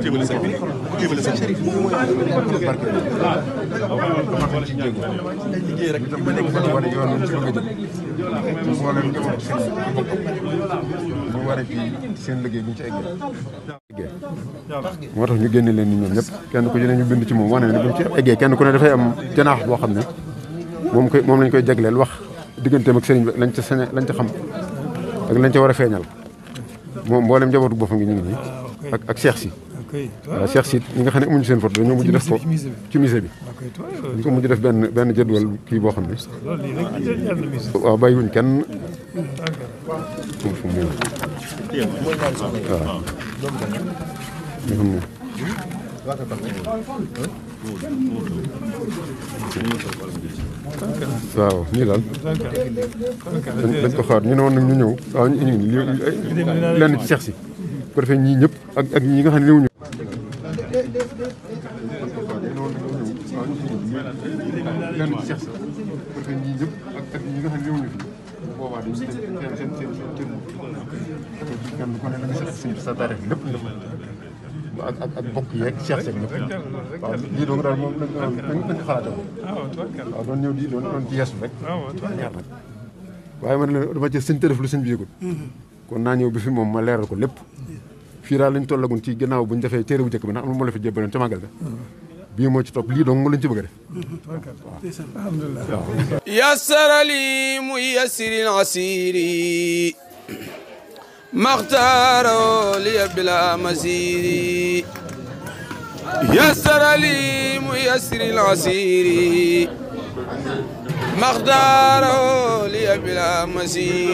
jébale sëñ bi Chérif moom mooy barke ci jéego liggéey rek li ma nekk fa wala yoon ñu ci bëgg a jëm mo leen njaboot sëñ bi mu waree fii seen liggéey bu ñu ci eggee moo tax ñu génne leen ni ñoom ñëpp kenn ku ci ne ñu bind ci moom wane ne bu ñu ci eggee kenn ku ne dafay am janaax boo xam ne moom lañ koy jagleel wax digganteem ak sëriñ bi lañ ca sañ lañ ca xam ak lañ ca war a feeñal moom mboolem njabootu boppam ngi ñu ngi nii ak Cheikh si waaw Cheikh si ñi nga xam ne amuñu seen photo dañoo mujj def ko ci musée bi ñu ko mujj def benn jadwal kii boo xam ne waaw bàyyiwuñ kenn fu mu waaw nga xam ne waaw nii daal dañ ko xaar ñu ne woon nag ñu ñëw waaw ñu ngi lenn ci Cheikh si ko defee ñii ñëpp ak ñi nga xam ne ñëwuñu lenn ci Cheikh si ko defee ñii ñëpp ak ñi nga xam ne ñëwuñu fi boobaa dañu seen kenn ku ne la nga sa tarix lépp ak bokk yeeg Cheikh Seck ñëpp waaw lii doon daal moom dañ xalaate woon waaw doon ñëw di doon ci yeesu rek ñaar nag waaye man dama ci sëñ te def lu sëñ bi yëgul kon naa ñëw bi fi moom ma leeral ko lépp fii daal lañ tollagun ci gannaaw bu ñu defee téere bu njëkk bi ndax am na moo la fi jébbaloon ca màggal ga bii moo ci topp lii donc mu lañ ci bëgg a def alhamdulilah yassara li mu yassiril asiri مختاروا لي بلا مسير يسر لي ميسر العسير مختاروا لي بلا مسير